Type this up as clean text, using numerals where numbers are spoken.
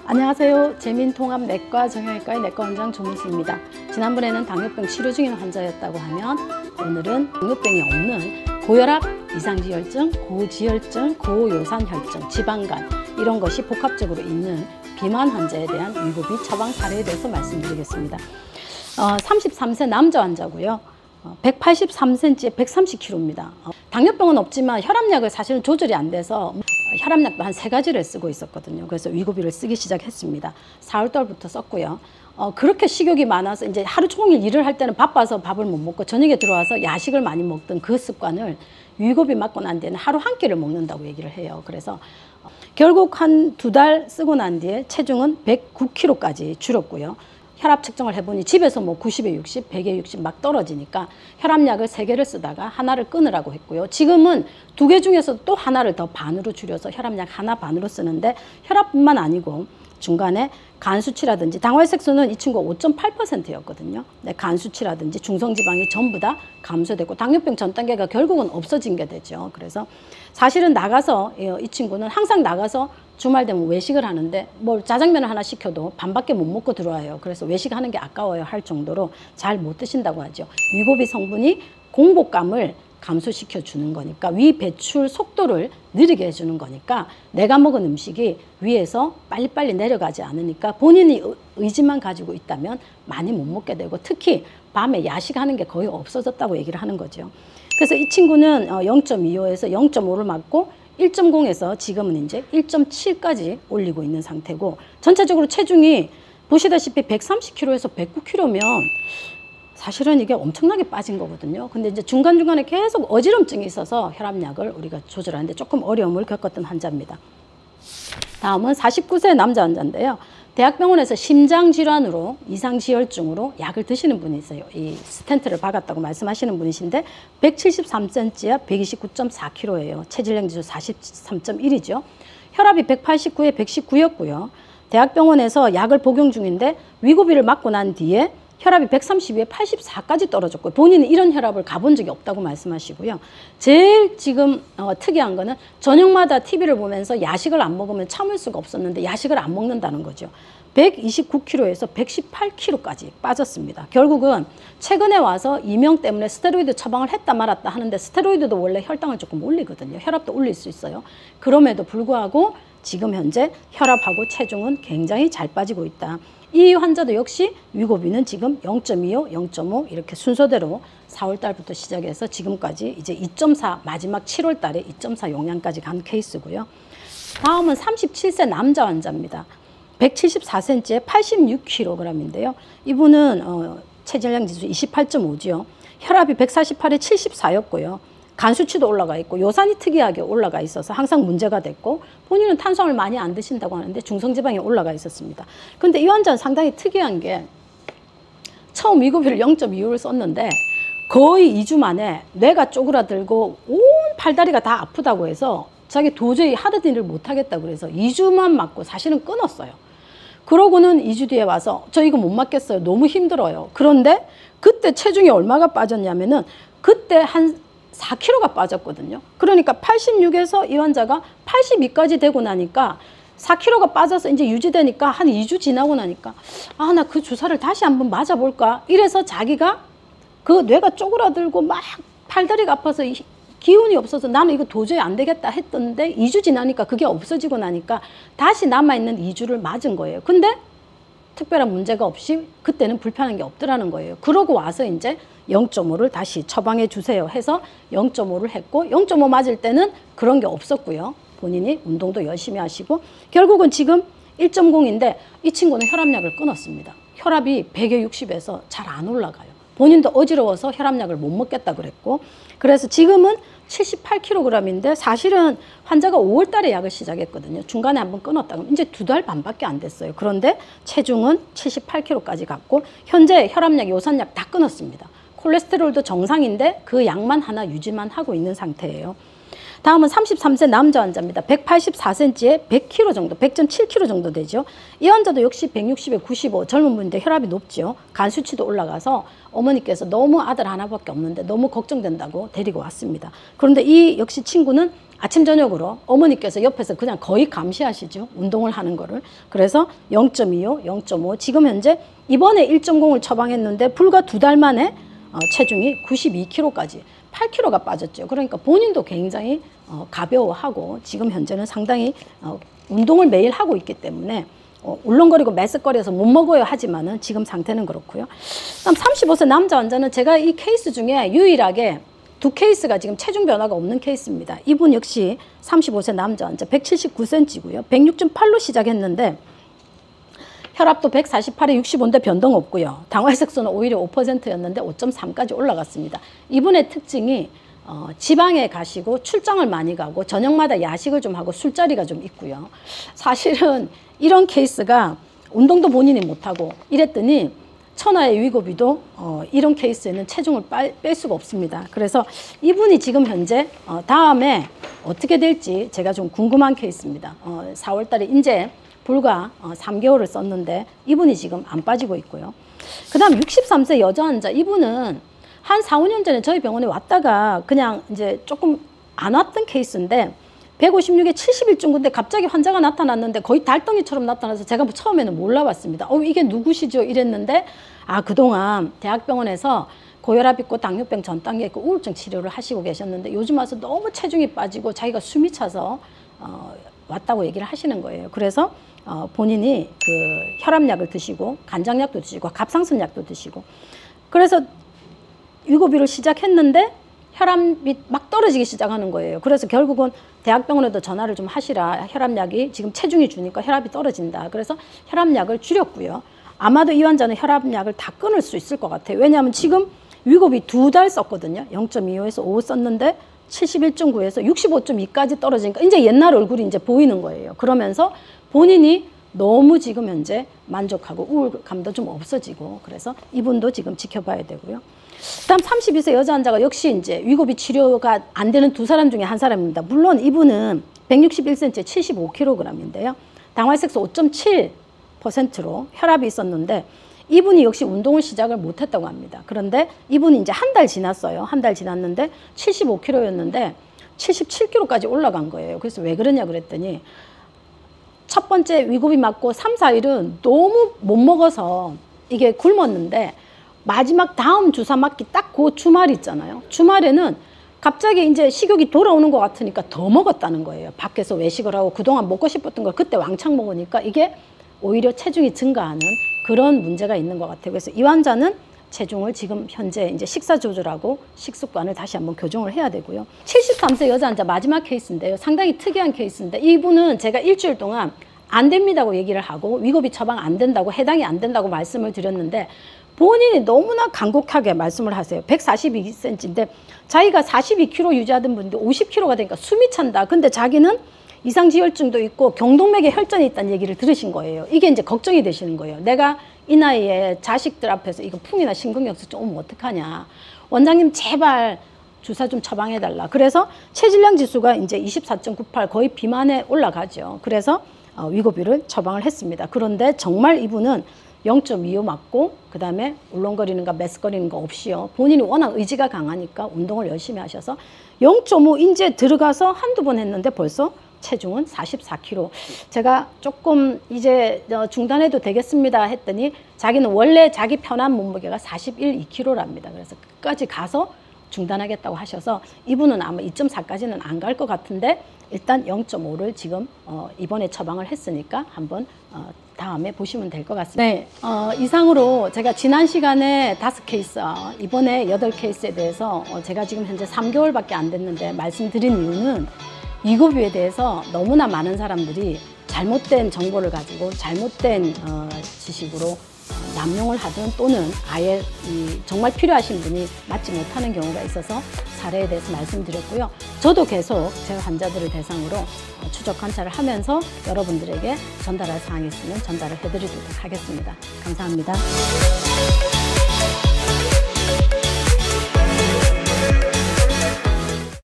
안녕하세요. 재민통합내과 정형외과의 내과원장 조민수입니다. 지난번에는 당뇨병 치료 중인 환자였다고 하면 오늘은 당뇨병이 없는 고혈압, 이상지혈증, 고지혈증, 고요산혈증, 지방간 이런 것이 복합적으로 있는 비만 환자에 대한 위고비 처방 사례에 대해서 말씀드리겠습니다. 33세 남자 환자고요. 183cm에 130kg입니다. 당뇨병은 없지만 혈압약을 사실은 조절이 안 돼서 혈압약도 한 3가지를 쓰고 있었거든요. 그래서 위고비를 쓰기 시작했습니다. 4월달부터 썼고요. 그렇게 식욕이 많아서 이제 하루 종일 일을 할 때는 바빠서 밥을 못 먹고 저녁에 들어와서 야식을 많이 먹던 그 습관을 위고비 맞고 난 뒤에는 하루 한 끼를 먹는다고 얘기를 해요. 그래서 결국 한 2달 쓰고 난 뒤에 체중은 109kg까지 줄었고요. 혈압 측정을 해보니 집에서 뭐 90에 60, 100에 60 막 떨어지니까 혈압약을 3개를 쓰다가 하나를 끊으라고 했고요. 지금은 2개 중에서 또 하나를 더 반으로 줄여서 혈압약 하나 반으로 쓰는데 혈압뿐만 아니고 중간에 간 수치라든지 당화혈색소는 이 친구가 5.8%였거든요. 간 수치라든지 중성지방이 전부 다 감소됐고 당뇨병 전 단계가 결국은 없어진 게 되죠. 그래서 사실은 나가서 이 친구는 항상 나가서 주말 되면 외식을 하는데 뭘 짜장면을 하나 시켜도 반밖에 못 먹고 들어와요. 그래서 외식하는 게 아까워요 할 정도로 잘 못 드신다고 하죠. 위고비 성분이 공복감을 감소시켜 주는 거니까 위 배출 속도를 느리게 해주는 거니까 내가 먹은 음식이 위에서 빨리빨리 내려가지 않으니까 본인이 의지만 가지고 있다면 많이 못 먹게 되고 특히 밤에 야식하는 게 거의 없어졌다고 얘기를 하는 거죠. 그래서 이 친구는 0.25에서 0.5를 맞고 1.0에서 지금은 이제 1.7까지 올리고 있는 상태고 전체적으로 체중이 보시다시피 130kg에서 109kg면 사실은 이게 엄청나게 빠진 거거든요. 근데 이제 중간중간에 계속 어지럼증이 있어서 혈압약을 우리가 조절하는데 조금 어려움을 겪었던 환자입니다. 다음은 49세 남자 환자인데요. 대학병원에서 심장질환으로 이상지혈증으로 약을 드시는 분이 있어요. 이 스텐트를 박았다고 말씀하시는 분이신데 173cm에 129.4kg예요. 체질량지수 43.1이죠. 혈압이 189에 119였고요. 대학병원에서 약을 복용 중인데 위고비를 맞고 난 뒤에 혈압이 132에 84까지 떨어졌고요. 본인은 이런 혈압을 가본 적이 없다고 말씀하시고요. 제일 지금 특이한 거는 저녁마다 TV를 보면서 야식을 안 먹으면 참을 수가 없었는데 야식을 안 먹는다는 거죠. 129kg에서 118kg까지 빠졌습니다. 결국은 최근에 와서 이명 때문에 스테로이드 처방을 했다 말았다 하는데 스테로이드도 원래 혈당을 조금 올리거든요. 혈압도 올릴 수 있어요. 그럼에도 불구하고 지금 현재 혈압하고 체중은 굉장히 잘 빠지고 있다. 이 환자도 역시 위고비는 지금 0.25, 0.5 이렇게 순서대로 4월 달부터 시작해서 지금까지 이제 2.4 마지막 7월 달에 2.4 용량까지 간 케이스고요. 다음은 37세 남자 환자입니다. 174cm에 86kg인데요. 이분은 체질량 지수 28.5죠. 혈압이 148에 74였고요. 간 수치도 올라가 있고 요산이 특이하게 올라가 있어서 항상 문제가 됐고 본인은 탄수화물 많이 안 드신다고 하는데 중성지방이 올라가 있었습니다. 근데 이 환자는 상당히 특이한 게 처음 위고비를 0.25를 썼는데 거의 2주 만에 뇌가 쪼그라들고 온 팔다리가 다 아프다고 해서 자기 도저히 하루 일을 못 하겠다고 그래서 2주만 맞고 사실은 끊었어요. 그러고는 2주 뒤에 와서 저 이거 못 맞겠어요. 너무 힘들어요. 그런데 그때 체중이 얼마가 빠졌냐면은 그때 한 4kg가 빠졌거든요. 그러니까 86에서 이 환자가 82까지 되고 나니까 4kg가 빠져서 이제 유지되니까 한 2주 지나고 나니까 아, 나 그 주사를 다시 한번 맞아볼까? 이래서 자기가 그 뇌가 쪼그라들고 막 팔다리가 아파서 기운이 없어서 나는 이거 도저히 안 되겠다 했던데 2주 지나니까 그게 없어지고 나니까 다시 남아있는 2주를 맞은 거예요. 근데 특별한 문제가 없이 그때는 불편한 게 없더라는 거예요. 그러고 와서 이제 0.5를 다시 처방해 주세요 해서 0.5를 했고 0.5 맞을 때는 그런 게 없었고요. 본인이 운동도 열심히 하시고 결국은 지금 1.0인데 이 친구는 혈압약을 끊었습니다. 혈압이 100에 60에서 잘 안 올라가요. 본인도 어지러워서 혈압약을 못 먹겠다 그랬고 그래서 지금은 78kg인데 사실은 환자가 5월 달에 약을 시작했거든요. 중간에 한번 끊었다가 이제 2달 반밖에 안 됐어요. 그런데 체중은 78kg까지 갔고 현재 혈압약, 요산약 다 끊었습니다. 콜레스테롤도 정상인데 그 약만 하나 유지만 하고 있는 상태예요. 다음은 33세 남자 환자입니다. 184cm에 100kg 정도, 100.7kg 정도 되죠. 이 환자도 역시 160에 95, 젊은 분인데 혈압이 높죠. 간 수치도 올라가서 어머니께서 너무 아들 하나밖에 없는데 너무 걱정된다고 데리고 왔습니다. 그런데 이 역시 친구는 아침 저녁으로 어머니께서 옆에서 그냥 거의 감시하시죠. 운동을 하는 거를. 그래서 0.25, 0.5 지금 현재 이번에 1.0을 처방했는데 불과 2달 만에 체중이 92kg까지 8kg가 빠졌죠. 그러니까 본인도 굉장히 가벼워하고 지금 현재는 상당히 운동을 매일 하고 있기 때문에 울렁거리고 메스꺼려서 못 먹어요 하지만은 지금 상태는 그렇고요. 그다음 35세 남자 환자는 제가 이 케이스 중에 유일하게 2케이스가 지금 체중 변화가 없는 케이스입니다. 이분 역시 35세 남자 환자 179cm고요. 106.8로 시작했는데 혈압도 148에 65인데 변동 없고요. 당화혈색소는 오히려 5%였는데 5.3까지 올라갔습니다. 이분의 특징이 지방에 가시고 출장을 많이 가고 저녁마다 야식을 좀 하고 술자리가 좀 있고요. 사실은 이런 케이스가 운동도 본인이 못하고 이랬더니 천하의 위고비도 이런 케이스에는 체중을 뺄 수가 없습니다. 그래서 이분이 지금 현재 다음에 어떻게 될지 제가 좀 궁금한 케이스입니다. 4월 달에 이제 불과 3개월을 썼는데 이분이 지금 안 빠지고 있고요. 그 다음 63세 여자 환자, 이분은 한 4, 5년 전에 저희 병원에 왔다가 그냥 이제 조금 안 왔던 케이스인데 156에 71중인데 갑자기 환자가 나타났는데 거의 달덩이처럼 나타나서 제가 처음에는 몰라봤습니다. 이게 누구시죠? 이랬는데 그동안 대학병원에서 고혈압 있고 당뇨병 전 단계 있고 우울증 치료를 하시고 계셨는데 요즘 와서 너무 체중이 빠지고 자기가 숨이 차서 왔다고 얘기를 하시는 거예요. 그래서 본인이 그 혈압약을 드시고 간장약도 드시고 갑상선약도 드시고 그래서 위고비를 시작했는데 혈압이 막 떨어지기 시작하는 거예요. 그래서 결국은 대학병원에도 전화를 좀 하시라. 혈압약이 지금 체중이 주니까 혈압이 떨어진다. 그래서 혈압약을 줄였고요. 아마도 이 환자는 혈압약을 다 끊을 수 있을 것 같아요. 왜냐하면 지금 위고비 2달 썼거든요. 0.25에서 5 썼는데 71.9에서 65.2까지 떨어지니까 이제 옛날 얼굴이 이제 보이는 거예요. 그러면서 본인이 너무 지금 현재 만족하고 우울감도 좀 없어지고 그래서 이분도 지금 지켜봐야 되고요. 다음 32세 여자 환자가 역시 이제 위고비 치료가 안 되는 두 사람 중에 한 사람입니다. 물론 이분은 161cm에 75kg인데요. 당화혈색소 5.7%로 혈압이 있었는데 이분이 역시 운동을 시작을 못했다고 합니다. 그런데 이분이 이제 한 달 지났어요. 한 달 지났는데 75kg였는데 77kg까지 올라간 거예요. 그래서 왜 그러냐 그랬더니 첫 번째 위고비 맞고 3, 4일은 너무 못 먹어서 이게 굶었는데 마지막 다음 주사 맞기 딱 그 주말 있잖아요. 주말에는 갑자기 이제 식욕이 돌아오는 것 같으니까 더 먹었다는 거예요. 밖에서 외식을 하고 그동안 먹고 싶었던 걸 그때 왕창 먹으니까 이게 오히려 체중이 증가하는 그런 문제가 있는 것 같아요. 그래서 이 환자는 체중을 지금 현재 이제 식사 조절하고 식습관을 다시 한번 교정을 해야 되고요. 73세 여자 환자 마지막 케이스인데요. 상당히 특이한 케이스인데 이분은 제가 일주일 동안 안 됩니다고 얘기를 하고 위고비 처방 안 된다고 해당이 안 된다고 말씀을 드렸는데 본인이 너무나 간곡하게 말씀을 하세요. 142cm인데 자기가 42kg 유지하던 분인데 50kg가 되니까 숨이 찬다. 근데 자기는 이상지혈증도 있고 경동맥에 혈전이 있다는 얘기를 들으신 거예요. 이게 이제 걱정이 되시는 거예요. 내가 이 나이에 자식들 앞에서 이거 풍이나 심근경색 오면 어떡하냐. 원장님 제발 주사 좀 처방해달라. 그래서 체질량 지수가 이제 24.98 거의 비만에 올라가죠. 그래서 위고비를 처방을 했습니다. 그런데 정말 이분은 0.25 맞고 그 다음에 울렁거리는 거 메스꺼리는 거 없이요. 본인이 워낙 의지가 강하니까 운동을 열심히 하셔서 0.5 이제 들어가서 한두 번 했는데 벌써 체중은 44kg. 제가 조금 이제 중단해도 되겠습니다 했더니 자기는 원래 자기 편한 몸무게가 41, 2kg랍니다. 그래서 끝까지 가서 중단하겠다고 하셔서 이분은 아마 2.4까지는 안 갈 것 같은데 일단 0.5를 지금 이번에 처방을 했으니까 한번 다음에 보시면 될 것 같습니다. 네, 이상으로 제가 지난 시간에 5케이스, 이번에 8케이스에 대해서 제가 지금 현재 3개월밖에 안 됐는데 말씀드린 이유는 위고비에 대해서 너무나 많은 사람들이 잘못된 정보를 가지고 잘못된 지식으로 남용을 하든 또는 아예 정말 필요하신 분이 맞지 못하는 경우가 있어서 사례에 대해서 말씀드렸고요. 저도 계속 제 환자들을 대상으로 추적 관찰을 하면서 여러분들에게 전달할 사항이 있으면 전달을 해드리도록 하겠습니다. 감사합니다.